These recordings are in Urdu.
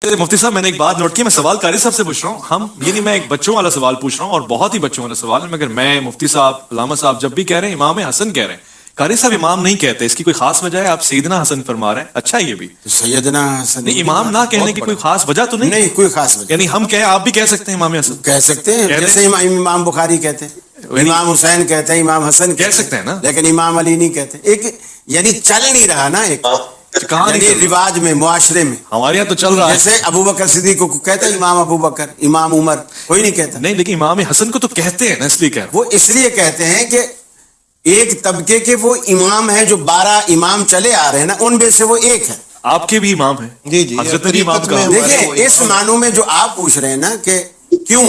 مفتی صاحب میں نے ایک بات نوٹ کی, میں سوال قاری صاحب سے پوچھ رہا ہوں, ہم یعنی میں ایک بچوں والا سوال پوچھ رہا ہوں اور بہت ہی بچوں والا سوال ہے, مگر میں مفتی صاحب علامہ صاحب جب بھی کہہ رہے ہیں امام حسن کہہ رہے ہیں, قاری صاحب امام نہیں کہتے, اس کی کوئی خاص وجہ ہے؟ آپ سیدنا حسن فرما رہے ہیں, اچھا یہ بھی سیدنا حسن نہیں, امام نہ کہنے کی کوئی خاص وجہ تو نہیں؟ نہیں کوئی خاص وجہ, یعنی ہم کہیں آپ بھی کہہ سکتے ہیں امام حسن کہہ سکتے ہیں, جیسے امام بخاری کہتے ہیں, امام حسین کہتے ہیں, امام حسن کہہ سکتے ہیں نا, لیکن امام علی نہیں کہتے. ایک یعنی چل نہیں رہا نا, ایک کہاں یعنی رواج میں, معاشرے میں ہمارے یہاں تو چل رہا ہے. جیسے ابو بکر صدیق کو کہتے ہیں امام ابو بکر, امام عمر, کوئی نہیں کہتا. نہیں لیکن امام حسن کو تو کہتے ہیں نا, اس لیے کہہ رہا ہوں. وہ اس لیے کہتے ہیں کہ ایک طبقے کے وہ امام ہیں جو 12 امام چلے آ رہے ہیں نا, ان میں سے وہ ایک ہے. آپ کے بھی امام ہیں جی جی, حضرت علی امام کا. دیکھیں اس معنوں میں جو آپ پوچھ رہے ہیں نا کہ کیوں,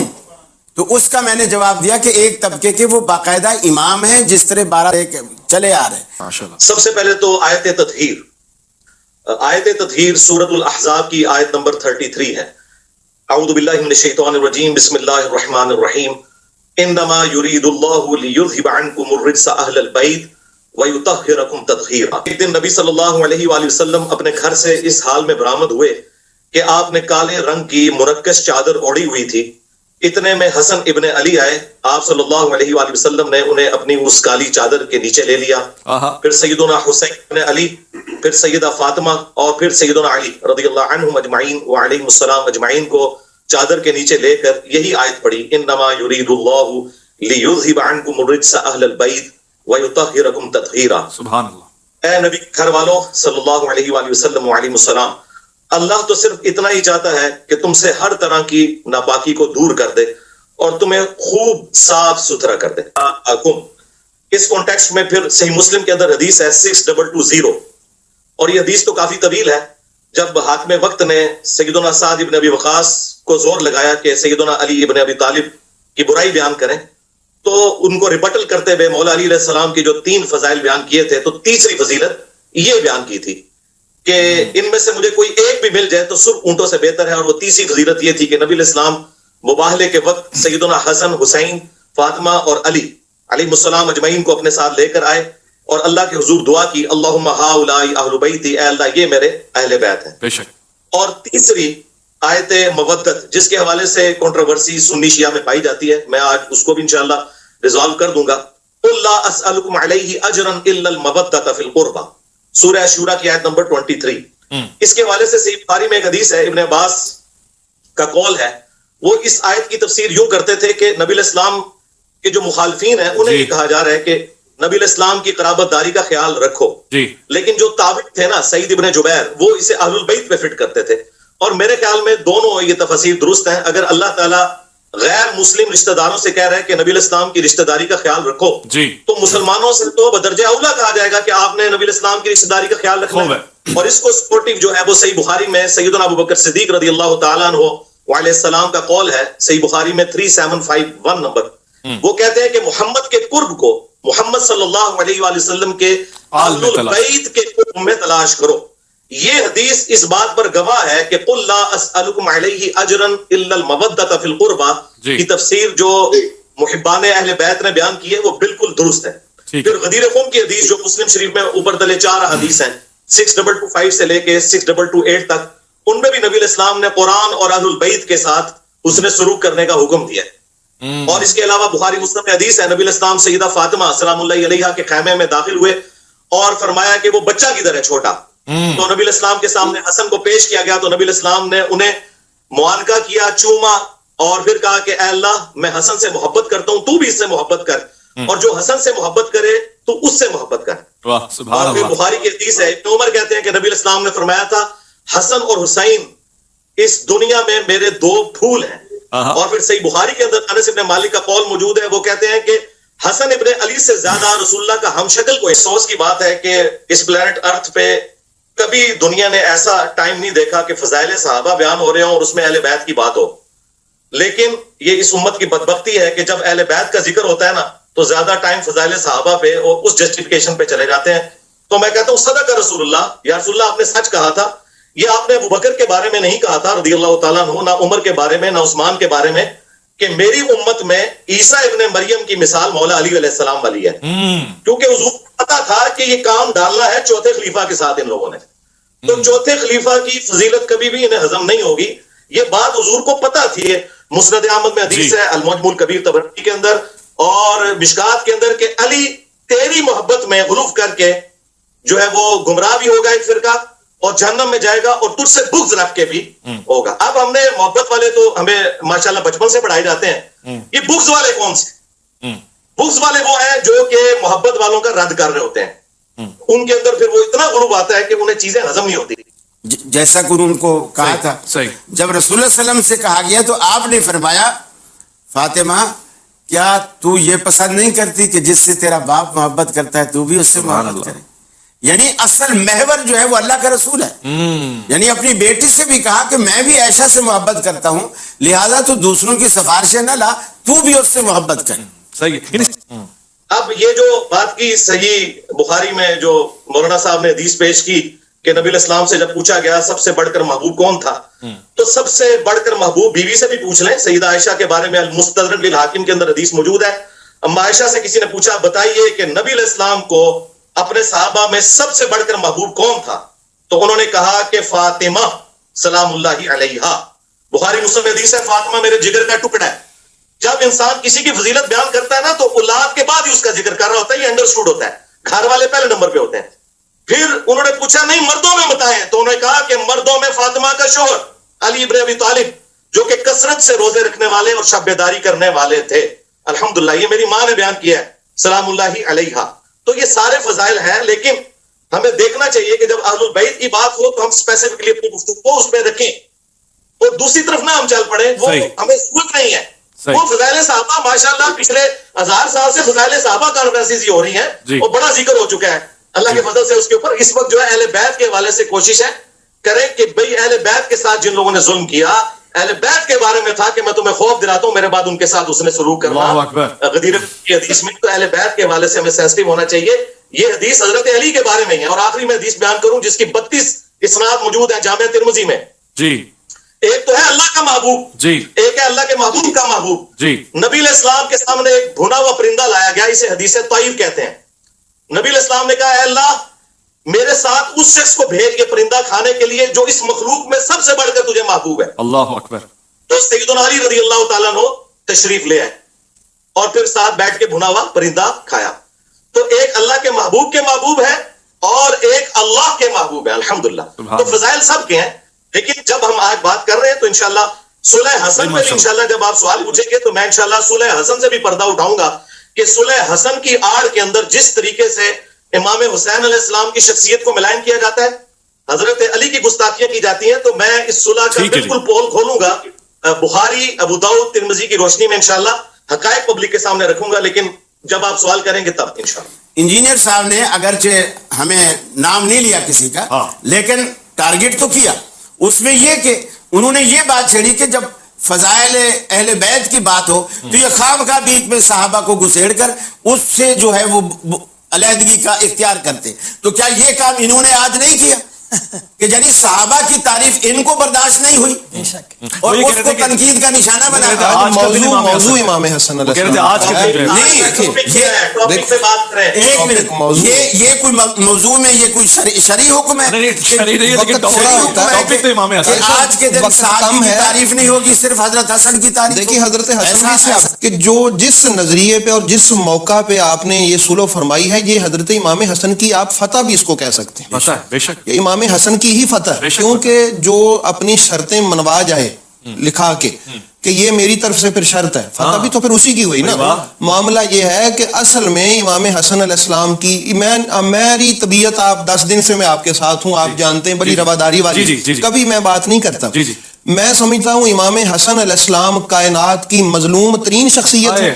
تو اس کا میں نے جواب دیا کہ ایک طبقے کے وہ باقاعدہ امام ہیں جس طرح 12 چلے آ رہے ہیں. ماشاءاللہ. سب سے پہلے تو آیت تطہیر سورۃ الاحزاب کی آیت نمبر 33 ہے. اعوذ باللہ من الشیطان الرجیم, بسم اللہ الرحمن الرحیم, انما یرید اللہ لیذھب عنکم الرجس اہل البیت ویطہرکم تطہیرا. ایک دن نبی صلی اللہ علیہ وآلہ وسلم اپنے گھر سے اس حال میں برآمد ہوئے کہ آپ نے کالے رنگ کی مرکز چادر اوڑھی ہوئی تھی. اتنے میں حسن ابن علی آئے. آپ صلی اللہ علیہ وآلہ وسلم نے انہیں اپنی اس کالی چادر کے نیچے لے لیا. پھر سیدنا حسین ابن علی, پھر سیدہ فاطمہ, اور پھر سیدنا علی رضی اللہ عنہم اجمعین وعلیہم السلام اجمعین کو چادر کے نیچے لے کر یہی آیت پڑھی, انما یرید اللہ لیذھب عنکم الرجس اہل البیت ویطہرکم تطہیرا. سبحان اللہ. اے نبی گھر والوں صلی اللہ علیہ وآلہ وسلم وعلیہم السلام, اللہ تو صرف اتنا ہی چاہتا ہے کہ تم سے ہر طرح کی ناپاکی کو دور کر دے اور تمہیں خوب صاف ستھرا کر دے. اس کانٹیکسٹ میں پھر صحیح مسلم کے اندر حدیث ہے 6220, اور یہ حدیث تو کافی طویل ہے. جب حاکم وقت نے سیدنا سعد ابن ابی وقاص کو زور لگایا کہ سیدنا علی ابن ابی طالب کی برائی بیان کریں, تو ان کو ریبٹل کرتے ہوئے مولا علی علیہ السلام کی جو 3 فضائل بیان کیے تھے, تو تیسری فضیلت یہ بیان کی تھی کہ ان میں سے مجھے کوئی ایک بھی مل جائے تو سرخ اونٹوں سے بہتر ہے. اور وہ تیسری فضیلت یہ تھی کہ نبی علیہ السلام مباہلے کے وقت سیدنا حسن, حسین, فاطمہ اور علی علیہ السلام اجمعین کو اپنے ساتھ لے کر آئے اور اللہ کے حضور دعا کی, اللہم ہؤلاء اہل بیتی, اے اللہ یہ میرے اہل بیت ہیں. بے شک. اور تیسری آیت مودت, جس کے حوالے سے کنٹروورسی سنی شیعہ میں پائی جاتی ہے, میں آج اس کو بھی انشاءاللہ ریزالو کر دوں گا. قل لا اسألکم علیہ اجرا الا المودۃ فی القربى, سورہ شورا کی آیت نمبر 23. اس کے حوالے سے صحیح بخاری میں ایک حدیث ہے, ابن عباس کا قول ہے, وہ اس آیت کی تفسیر یوں کرتے تھے کہ نبی علیہ السلام کے جو مخالفین ہیں انہیں یہ کہا جا رہا ہے کہ نبی علیہ السلام کی قرابت داری کا خیال رکھو, لیکن جو تابع تھے نا سعید ابن جبیر, وہ اسے اہل البیت پہ فٹ کرتے تھے. اور میرے خیال میں دونوں یہ تفسیر درست ہیں. اگر اللہ تعالیٰ غیر مسلم رشتہ داروں سے کہہ رہے ہیں کہ نبی علیہ السلام کی رشتہ داری کا خیال رکھو, تو مسلمانوں سے تو بدرجہ اولا کہا جائے گا کہ آپ نے نبی علیہ السلام کی رشتہ داری کا خیال رکھنا ہے. اور اس کو سپورٹیو جو ہے وہ صحیح بخاری میں سیدنا ابو بکر صدیق رضی اللہ تعالیٰ عنہ وعلیہ السلام کا قول ہے, صحیح بخاری میں 3751 نمبر. وہ کہتے ہیں کہ محمد کے قرب کو محمد صلی اللہ علیہ وآلہ وسلم کے اہل البیت کے قرب میں تلاش کرو. یہ حدیث اس بات پر گواہ ہے کہ قل لا اسألکم علیہ اجرا الا المودۃ فی القربى کی تفسیر جو محبان اہل بیت نے بیان کی ہے وہ بالکل درست ہے. پھر غدیر خم کی حدیث جو مسلم شریف میں اوپر تلے 4 حدیث ہیں 6225 سے لے کے 6228 تک, ان میں بھی نبی علیہ السلام نے قرآن اور اہل البیت کے ساتھ حسن سلوک کرنے کا حکم دیا ہے. اور اس کے علاوہ بخاری مسلم میں حدیث ہے, نبی علیہ السلام سیدہ فاطمہ سلام اللہ علیہا کے خیمے میں داخل ہوئے اور فرمایا کہ وہ بچہ کدھر ہے چھوٹا. تو نبی علیہ السلام کے سامنے حسن کو پیش کیا گیا, تو نبی علیہ السلام نے انہیں معانقہ کیا, چوما, اور پھر کہا کہ اے اللہ میں حسن سے محبت کرتا ہوں, تو بھی اس سے محبت کر, اور جو حسن سے محبت کرے تو اس سے محبت کر. اور پھر بخاری کی حدیث ہے, ابن عمر کہتے ہیں کہ نبی علیہ السلام نے فرمایا تھا حسن اور حسین اس دنیا میں میرے 2 پھول ہیں. اور پھر صحیح بخاری کے اندر انس ابن مالک کا قول موجود ہے, وہ کہتے ہیں کہ حسن ابن علی سے زیادہ رسول اللہ کا ہم شکل کوئی. افسوس کی بات ہے کہ اس پلانٹ ارتھ پہ کبھی دنیا نے ایسا ٹائم نہیں دیکھا کہ فضائل صحابہ بیان ہو رہے ہوں اور اس میں اہل بیت کی بات ہو. لیکن یہ اس امت کی بدبختی ہے کہ جب اہل بیت کا ذکر ہوتا ہے نا, تو زیادہ ٹائم فضائل صحابہ پہ اور اس جسٹیفیکیشن پہ چلے جاتے ہیں. تو میں کہتا ہوں صدق رسول اللہ, یا رسول اللہ آپ نے سچ کہا تھا. یہ آپ نے ابو بکر کے بارے میں نہیں کہا تھا رضی اللہ تعالیٰ عنہ, نہ عمر کے بارے میں, نہ عثمان کے بارے میں, کہ میری امت میں عیسیٰ ابن مریم کی مثال مولا علی علیہ السلام والی ہے. کیونکہ حضور کو پتا تھا کہ یہ کام ڈالنا ہے چوتھے خلیفہ کے ساتھ ان لوگوں نے. تو چوتھے خلیفہ کی فضیلت کبھی بھی انہیں ہضم نہیں ہوگی. یہ بات حضور کو پتا تھی. مسند احمد میں حدیث ہے, المعجم الکبیر طبرانی کے اندر اور مشکات کے اندر, کہ علی تیری محبت میں غلو کر کے جو ہے وہ گمراہ بھی ہوگا ایک فرقہ اور جہنم میں جائے گا, اور تجھ سے بغض رکھ کے بھی ہوگا. اب ہم نے محبت والے تو ہمیں ماشاءاللہ بچپن سے پڑھائے جاتے ہیں. یہ بغض والے کون سے؟ بغض والے وہ ہیں جو کہ محبت والوں کا رد کر رہے ہوتے ہیں. ان کے اندر پھر وہ اتنا غلو آتا ہے کہ انہیں چیزیں ہضم نہیں ہوتی. جیسا کہ ان کو کہا تھا, جب رسول اللہ صلی اللہ علیہ وسلم سے کہا گیا تو آپ نے فرمایا, فاطمہ کیا تو یہ پسند نہیں کرتی کہ جس سے تیرا باپ محبت کرتا ہے تو بھی اس سے محبت کرے؟ یعنی اصل محور جو ہے وہ اللہ کا رسول ہے. یعنی اپنی بیٹی سے بھی کہا کہ میں بھی عائشہ سے محبت کرتا ہوں, لہذا تو دوسروں کی سفارشیں نہ لا, تو بھی اس سے محبت کر. اب یہ جو بات کی صحیح بخاری میں جو مولانا صاحب نے حدیث پیش کی کہ نبی علیہ السلام سے جب پوچھا گیا سب سے بڑھ کر محبوب کون تھا, تو سب سے بڑھ کر محبوب بیوی سے بھی پوچھ لیں. سیدہ عائشہ کے بارے میں المستدرک للحاکم کے اندر حدیث موجود ہے. اما عائشہ سے کسی نے پوچھا بتائیے کہ نبی علیہ السلام کو اپنے صحابہ میں سب سے بڑھ کر محبوب کون تھا, تو انہوں نے کہا کہ فاطمہ سلام اللہ علیہا. بخاری مسلم میں حدیث ہے, فاطمہ میرے جگر کا ٹکڑا ہے. جب انسان کسی کی فضیلت بیان کرتا ہے نا تو اولاد کے بعد ہی اس کا ذکر کر رہا ہوتا ہے, یہ انڈرسٹوڈ ہوتا ہے. گھر والے پہلے نمبر پہ ہوتے ہیں. پھر انہوں نے پوچھا نہیں مردوں میں بتائیں, تو انہوں نے کہا کہ مردوں میں فاطمہ کا شوہر علی ابن ابی طالب جو کہ کثرت سے روزے رکھنے والے اور شب بیداری کرنے والے تھے. الحمدللہ یہ میری ماں نے بیان کیا ہے سلام اللہ علیہا. تو یہ سارے فضائل ہیں, لیکن ہمیں دیکھنا چاہیے کہ جب اہل البیت کی بات ہو تو ہم اسپیسیفکلی اپنی گفتگو کو اس پہ رکھیں, اور دوسری طرف نہ ہم چل پڑیں, وہ ہمیں ضرورت نہیں ہے. وہ فضائل صحابہ ماشاءاللہ پچھلے 1000 سال سے فضائل صحابہ کانفرنسز ہی ہو رہی ہیں اور بڑا ذکر ہو چکا ہے اللہ کے فضل سے اس کے اوپر. اس وقت جو ہے اہل بیت کے حوالے سے کوشش ہے کریں کہ بھئی اہل بیت کے ساتھ جن لوگوں نے ظلم کیا, اہل بیت کے بارے میں تھا کہ میں تمہیں خوف دلاتا ہوں, میرے بعد ان کے ساتھ اس نے سلوک کرنا غدیر کی حدیث میں. تو اہل بیت کے حوالے سے ہمیں سینسٹیو ہونا چاہیے. یہ حدیث حضرت علی کے بارے میں ہے. اور آخری میں حدیث بیان کروں جس کی 32 اسناد موجود ہیں جامع ترمذی میں. ایک تو ہے اللہ کا محبوب, ایک ہے اللہ کے محبوب کا محبوب. نبی علیہ السلام کے سامنے ایک بھنا ہوا پرندہ لایا گیا, اسے حدیث طیب کہتے ہیں. نبی علیہ السلام نے کہا اے اللہ میرے ساتھ اس شخص کو بھیج یہ پرندہ کھانے کے لیے جو اس مخلوق میں سب سے بڑھ کر تجھے محبوب ہے. اللہ اکبر. تو سیدنا علی رضی اللہ تعالیٰ عنہ تشریف لے آئے اور پھر ساتھ بیٹھ کے بھنا ہوا پرندہ کھایا. تو ایک اللہ کے محبوب ہے اور ایک اللہ کے محبوب ہے. الحمدللہ. تو فضائل سب کے ہیں, لیکن جب ہم آج بات کر رہے ہیں تو انشاءاللہ صلح حسن میں انشاءاللہ جب آپ سوال پوچھیں گے تو میں انشاءاللہ صلح حسن سے بھی پردہ اٹھاؤں گا کہ صلح حسن کی آڑ کے اندر جس طریقے سے امام حسین علیہ السلام کی شخصیت کو ملائن کیا جاتا ہے, حضرت علی کی گستاخیاں کی جاتی ہیں, تو میں اس صلح کا بالکل پول کھولوں گا بخاری, ابو داؤد, ترمذی کی روشنی میں انشاءاللہ حقائق پبلک کے سامنے رکھوں گا, لیکن جب آپ سوال کریں گے تب انشاءاللہ. انجینئر صاحب نے اگرچہ ہمیں نام نہیں لیا کسی کا, لیکن ٹارگٹ تو کیا. اس میں یہ کہ انہوں نے یہ بات چھیڑی کہ جب فضائل اہل بیت کی بات ہو تو یہ خواہ بیچ میں صحابہ کو گھسیڑ کر اس سے جو ہے وہ علیحدگی کا اختیار کرتے. تو کیا یہ کام انہوں نے آج نہیں کیا کہ یعنی صحابہ کی تعریف ان کو برداشت نہیں ہوئی اور اس کو تنقید کا نشانہ بنا. موضوع امام حسن علیہ یہ کوئی موضوع میں یہ کوئی شرعی حکم ہے آج کے دن صحابہ کی تعریف نہیں ہوگی, صرف حضرت حسن کی تعریف. دیکھیے حضرت حسن کہ جو جس نظریے پہ اور جس موقع پہ آپ نے یہ سلو فرمائی ہے, یہ حضرت امام حسن کی آپ فتح بھی اس کو کہہ سکتے ہیں. بے شک یہ امام حسن کی ہی فتح, کیونکہ جو اپنی شرطیں منوا جائے لکھا کے کہ یہ میری طرف سے پھر شرط ہے, فتح بھی تو پھر اسی کی ہوئی نا. معاملہ یہ ہے کہ اصل میں امام حسن علیہ السلام کی میری طبیعت, آپ 10 دن سے میں آپ کے ساتھ ہوں, آپ جانتے ہیں بڑی رواداری والی, کبھی میں بات نہیں کرتا. میں سمجھتا ہوں امام حسن علیہ السلام کائنات کی مظلوم ترین شخصیت ہے.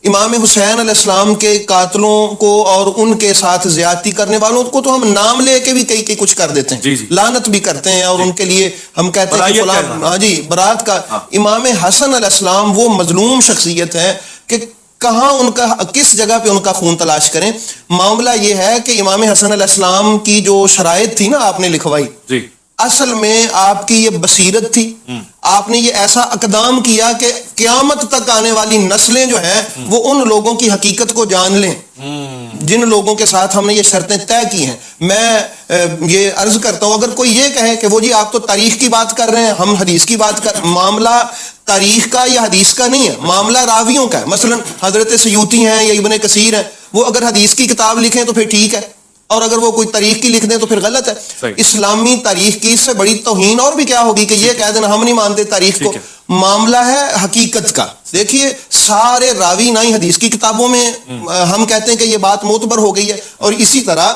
امام حسین علیہ السلام کے قاتلوں کو اور ان کے ساتھ زیادتی کرنے والوں کو تو ہم نام لے کے بھی کئی کچھ کر دیتے ہیں, لعنت بھی کرتے ہیں, اور ان کے لیے ہم کہتے ہیں کہ فلاں برات کا. امام حسن علیہ السلام وہ مظلوم شخصیت ہے کہ کہاں ان کا, کس جگہ پہ ان کا خون تلاش کریں. معاملہ یہ ہے کہ امام حسن علیہ السلام کی جو شرائط تھی نا آپ نے لکھوائی, اصل میں آپ کی یہ بصیرت تھی, آپ نے یہ ایسا اقدام کیا کہ قیامت تک آنے والی نسلیں جو ہیں وہ ان لوگوں کی حقیقت کو جان لیں جن لوگوں کے ساتھ ہم نے یہ شرطیں طے کی ہیں، میں یہ عرض کرتا ہوں، اگر کوئی یہ کہے کہ وہ جی آپ تو تاریخ کی بات کر رہے ہیں، ہم حدیث کی بات کر، معاملہ تاریخ کا یا حدیث کا نہیں ہے، معاملہ راویوں کا ہے. مثلا حضرت سیوطی ہیں یا ابن کثیر ہیں، وہ اگر حدیث کی کتاب لکھیں تو پھر ٹھیک ہے، اور اگر وہ کوئی تاریخ کی لکھ دیں تو پھر غلط ہے. اسلامی تاریخ کی اس سے بڑی توہین اور بھی کیا ہوگی کہ یہ کہہ دینا ہم نہیں مانتے تاریخ کو. معاملہ ہے حقیقت کا. دیکھیے سارے راوی نہ ہی حدیث کی کتابوں میں ہم کہتے ہیں کہ یہ بات معتبر ہو گئی ہے، اور اسی طرح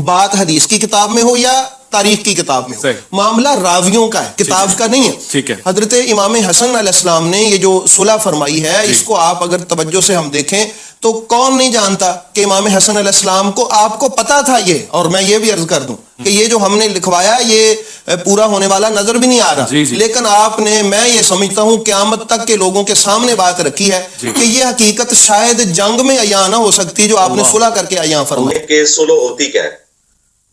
بات حدیث کی کتاب میں ہو یا تاریخ کی کتاب میں ہو، معاملہ راویوں کا ہے، کتاب کا نہیں ہے. حضرت امام حسن علیہ السلام نے یہ جو صلح فرمائی ہے، اس کو آپ اگر توجہ سے ہم دیکھیں تو کون نہیں جانتا کہ امام حسن علیہ السلام کو، آپ کو پتا تھا یہ، اور میں یہ بھی عرض کر دوں کہ یہ جو ہم نے لکھوایا یہ پورا ہونے والا نظر بھی نہیں آ رہا، لیکن آپ نے، میں یہ سمجھتا ہوں قیامت تک کے لوگوں کے سامنے بات رکھی ہے کہ یہ حقیقت شاید جنگ میں عیاں نہ ہو سکتی جو آپ نے صلح کر کے عیاں فرمائی. کہ صلح ہوتی کیا ہے؟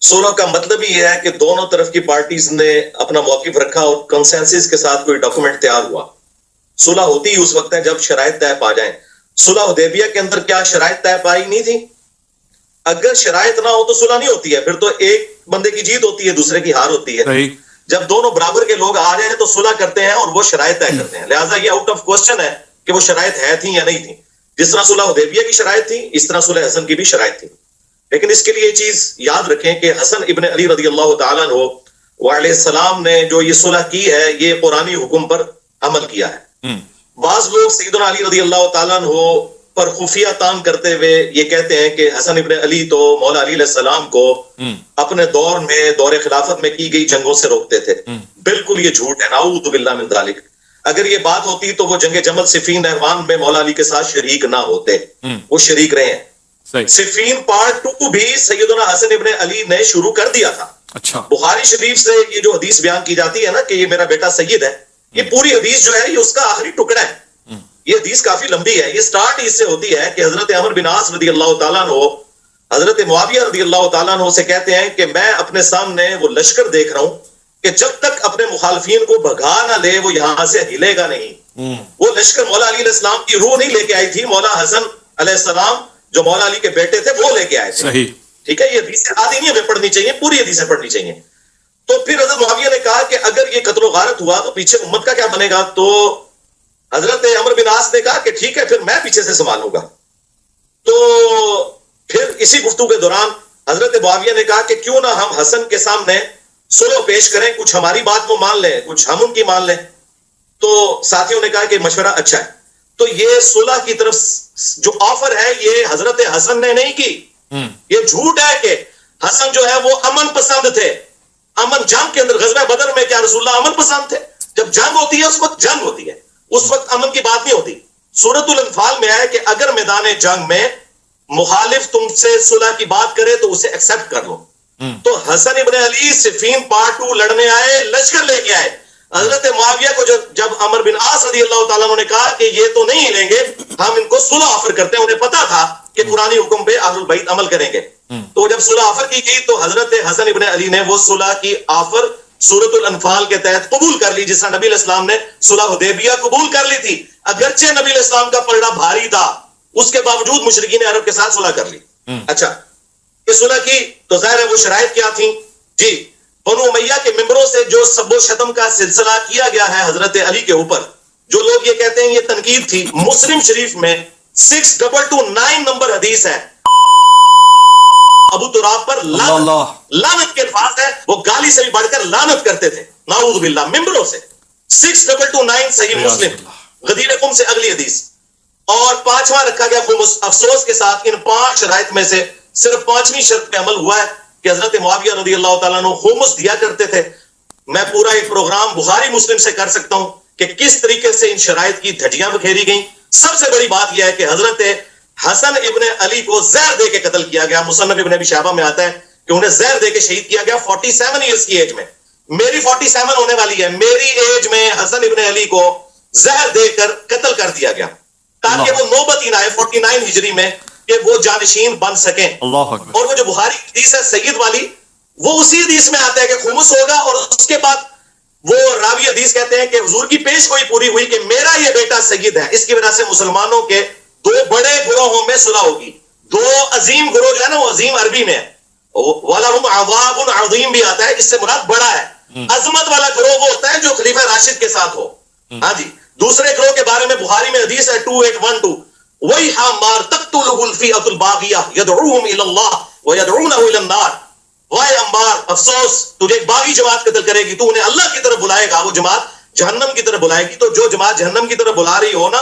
صلح کا مطلب یہ ہے کہ دونوں طرف کی پارٹیز نے اپنا موقف رکھا اور کنسنسس کے ساتھ کوئی ڈاکومنٹ تیار ہوا. صلح ہوتی ہی اس وقت ہے جب شرائط طے پا جائیں. صلح حدیبیہ کے اندر کیا شرائط طے پائی نہیں تھی؟ اگر شرائط نہ ہو تو صلح نہیں ہوتی ہے، پھر تو ایک بندے کی جیت ہوتی ہے دوسرے کی ہار ہوتی ہے. جب دونوں برابر کے لوگ آ جائیں تو صلح کرتے ہیں اور وہ شرائط طے کرتے ہیں. لہٰذا یہ آؤٹ آف کوسچن ہے کہ وہ شرائط ہے تھیں یا نہیں تھیں. جس طرح صلح حدیبیہ کی شرائط تھی اس طرح صلح حسن کی بھی شرائط تھی. لیکن اس کے لیے یہ چیز یاد رکھیں کہ حسن ابن علی رضی اللہ تعالیٰ عنہ علیہ السلام نے جو یہ صلح کی ہے یہ قرآنی حکم پر عمل کیا ہے. بعض لوگ سیدنا علی رضی اللہ تعالیٰ عنہ پر خفیہ تان کرتے ہوئے یہ کہتے ہیں کہ حسن ابن علی تو مولا علی علیہ السلام کو اپنے دور میں، دور خلافت میں کی گئی جنگوں سے روکتے تھے. بالکل یہ جھوٹ ہے، نعوذ باللہ من ذالک. اگر یہ بات ہوتی تو وہ جنگ جمل صفین نہروان میں مولا علی کے ساتھ شریک نہ ہوتے، وہ شریک رہے ہیں. صفین پارٹ 2 بھی سیدنا حسن ابن علی نے شروع کر دیا تھا. اچھا، بخاری شریف سے یہ جو حدیث بیان کی جاتی ہے نا کہ یہ میرا بیٹا سید ہے، یہ پوری حدیث جو ہے یہ اس کا آخری ٹکڑا ہے. یہ حدیث کافی لمبی ہے. یہ سٹارٹ اس سے ہوتی ہے کہ حضرت عمر بن عاص رضی اللہ تعالیٰ عنہ حضرت معاویہ رضی اللہ تعالیٰ عنہ سے کہتے ہیں کہ میں اپنے سامنے وہ لشکر دیکھ رہا ہوں کہ جب تک اپنے مخالفین کو بھگا نہ لے وہ یہاں سے ہلے گا نہیں. وہ لشکر مولا علی علیہ السلام کی روح نہیں لے کے آئی تھی، مولا حسن علیہ السلام جو مولا علی کے بیٹے تھے وہ لے کے آئے تھے. ٹھیک ہے، یہ حدیثیں آدھی نہیں ہمیں پڑھنی چاہیے، پوری حدیثیں پڑھنی چاہیے. تو پھر حضرت معاویہ نے کہا کہ اگر یہ قتل و غارت ہوا تو پیچھے امت کا کیا بنے گا؟ تو حضرت عمر بن عاص نے کہا کہ ٹھیک ہے پھر میں پیچھے سے سنبھالوں گا. تو پھر اسی گفتگو کے دوران حضرت معاویہ نے کہا کہ کیوں نہ ہم حسن کے سامنے صلح پیش کریں، کچھ ہماری بات وہ مان لیں، کچھ ہم ان کی مان لیں. تو ساتھیوں نے کہا کہ مشورہ اچھا ہے. تو یہ صلح کی طرف جو آفر ہے یہ حضرت حسن نے نہیں کی. یہ جھوٹ ہے کہ حسن جو ہے وہ امن پسند تھے. امن جنگ کے اندر غزوہ بدر میں کیا رسول اللہ امن پسند تھے؟ جب جنگ ہوتی ہے اس وقت جنگ ہوتی ہے، اس وقت امن کی بات نہیں ہوتی. سورۃ الانفال میں ہے کہ اگر میدان جنگ میں مخالف تم سے صلح کی بات کرے تو اسے ایکسپٹ کر لو. تو حسن ابن علی صفین پارٹ 2 لڑنے آئے، لشکر لے کے آئے. حضرت معاویہ کو جب عمر بن عاص رضی اللہ تعالیٰ عنہ نے کہا کہ یہ تو نہیں لیں گے، ہم ان کو صلح آفر کرتے ہیں، انہیں پتا تھا کہ قرآنی حکم پہ اہل البیت عمل کریں گے. تو جب صلح آفر کی گئی تو حضرت حسن ابن علی نے وہ صلح کی آفر سورۃ الانفال کے تحت قبول کر لی، جس طرح نبی علیہ السلام نے صلح حدیبیہ قبول کر لی تھی. اگرچہ نبی علیہ السلام کا پلڑا بھاری تھا اس کے باوجود مشرکین عرب کے ساتھ صلح کر لی. اچھا، یہ صلح کی تو ظاہر ہے وہ شرائط کیا تھیں؟ جی، بنو امیہ کے ممبروں سے جو سب و شتم کا سلسلہ کیا گیا ہے حضرت علی کے اوپر، جو لوگ یہ کہتے ہیں یہ تنقید تھی، مسلم شریف میں 6229 نمبر حدیث ہے، ابو تراب پر لعنت کے الفاظ ہے، وہ گالی سے بھی بڑھ کر لعنت کرتے تھے، نعوذ باللہ، ممبروں سے. 6229 صحیح مسلم، غدیر قم سے اگلی حدیث. اور 5واں رکھا گیا خمس. افسوس کے ساتھ ان 5 شرائط میں سے صرف 5ویں شرط پہ عمل ہوا ہے کہ حضرت معاویہ رضی اللہ تعالیٰ عنہ خمس دیا کرتے تھے. میں پورا ایک پروگرام بخاری مسلم سے کر سکتا ہوں کہ کس طریقے سے ان شرائط کی دھجیاں بکھیری گئیں. سب سے بڑی بات یہ ہے کہ حضرت حسن ابن علی کو زہر دے کے قتل کیا گیا. مصنف ابن ابی شیبہ میں آتا ہے کہ انہیں زہر دے کے شہید کیا گیا 47 ایئرز کی ایج میں. میری 47 ہونے والی ہے، میری ایج میں حسن ابن علی کو زہر دے کر قتل کر دیا گیا تاکہ وہ نوبت ہی نہ آئے 49 ہجری میں کہ وہ جانشین بن سکیں. اور وہ جو بخاری حدیث ہے سید والی، وہ اسی حدیث میں آتا ہے کہ خمس ہوگا، اور اس کے بعد وہ راوی حدیث کہتے ہیں کہ حضور کی پیش گوئی پوری ہوئی کہ میرا یہ بیٹا سید ہے. اس کی وجہ سے مسلمانوں کے 2 بڑے گروہوں میں صلح ہوگی. دو عظیم گروہ جو ہے نا وہ عظیم عربی میں ہے, وَلَهُمْ عَذَابٌ عَظِيمٌ بھی آتا ہے, اس سے مراد بڑا ہے. عظمت والا گروہ وہ ہوتا ہے جو خلیفہ راشد کے ساتھ ہو. ہاں جی. دوسرے گروہ کے بارے میں بخاری میں حدیث ہے 2812, وَيْحَ مَارْ تَقْتُلُهُ الْفِئَةُ الْبَاغِيَةُ يَدْعُوهُمْ إِلَى اللَّهِ وَيَدْعُونَهُ إِلَى النَّارِ. وائے امبار, افسوس, تجھے ایک باغی جماعت قتل کرے گی, تو انہیں اللہ کی طرف بلائے گا, وہ جماعت جہنم کی طرف بلائے گی. تو جو جماعت جہنم کی طرف بلا رہی ہو نا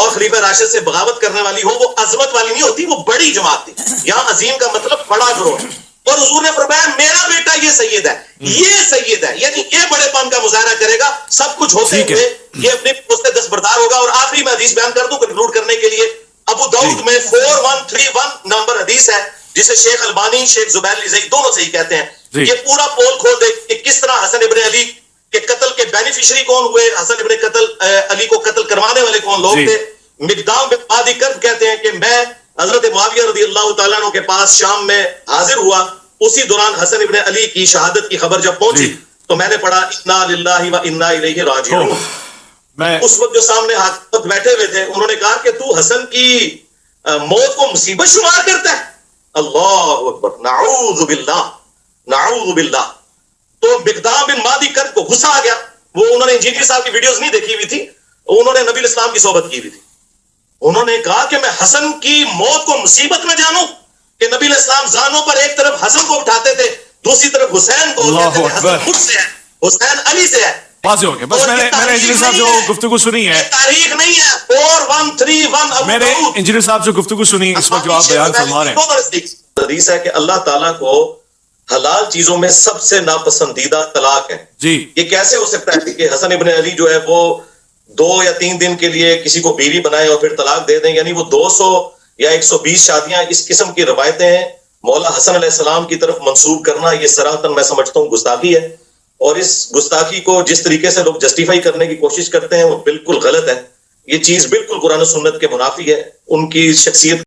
اور خلیفہ راشد سے بغاوت کرنے والی ہو, وہ عظمت والی نہیں ہوتی, وہ بڑی جماعت تھی. یہاں عظیم کا مطلب بڑا گروہ ہے. اور حضور نے فرمایا میرا بیٹا یہ سید ہے, یہ سید ہے, یعنی یہ بڑے پن کا مظاہرہ کرے گا. سب کچھ ہوتے ہوئے یہ اپنے پوسٹ دستبردار ہوگا. اور آخری میں حدیث بیان کر دوں کنکلوڈ کرنے کے لیے. ابو داؤد میں 4131 نمبر حدیث ہے, جسے شیخ البانی, شیخ زبیر علی زئی دونوں صحیح کہتے ہیں. یہ پورا پول کھول دے کہ کس طرح حسن ابن علی کے قتل کے بینیفیشری کون ہوئے, حسن ابن علی کو قتل کروانے والے کون لوگ تھے. مقدام بن مادی کرب کہتے ہیں کہ میں حضرت معاویہ رضی اللہ تعالیٰ عنہ کے پاس شام میں حاضر ہوا. اسی دوران حسن ابن علی کی شہادت کی خبر جب پہنچی تو میں نے پڑھا انا للہ و انا الیہ راجعون. اس وقت جو سامنے حاکم بیٹھے ہوئے تھے انہوں نے کہا کہ تو حسن کی موت کو مصیبت شمار کرتا ہے. اللہ اکبر, نعوذ باللہ, نعوذ باللہ. تو مقدام بن مادی کرب کو غصہ آ گیا. وہ انہوں نے انجینئر صاحب کی ویڈیوز نہیں دیکھی ہوئی تھی, انہوں نے نبی اسلام کی صحبت کی ہوئی تھی. انہوں نے کہا کہ میں حسن کی موت کو مصیبت نہ جانوں کہ نبی علیہ السلام زانوں پر ایک طرف حسن کو اٹھاتے تھے, دوسری طرف حسین کو, کہتے تھے حسن خود سے ہے, حسین علی سے ہے. واضح ہو گیا. بس میں نے انجینئر صاحب جو گفتگو سنی ہے, تاریخ نہیں ہے. 4131 میں نے انجینئر صاحب جو گفتگو سنی اس وقت جو آپ بیان فرما رہے ہیں, حدیث ہے کہ اللہ تعالیٰ کو حلال چیزوں میں سب سے ناپسندیدہ طلاق ہے. جی یہ کیسے ہو سکتا ہے کہ حسن ابن علی جو ہے وہ 2 یا 3 دن کے لیے کسی کو بیوی بنائے اور پھر طلاق دے دیں, یعنی وہ 200 یا 120 شادیاں, اس قسم کی روایتیں ہیں مولا حسن علیہ السلام کی طرف منسوب کرنا, یہ صراحتاً میں سمجھتا ہوں گستاخی ہے. اور اس گستاخی کو جس طریقے سے لوگ جسٹیفائی کرنے کی کوشش کرتے ہیں وہ بالکل غلط ہے. یہ چیز بالکل قرآن و سنت کے منافی ہے. ان کی شخصیت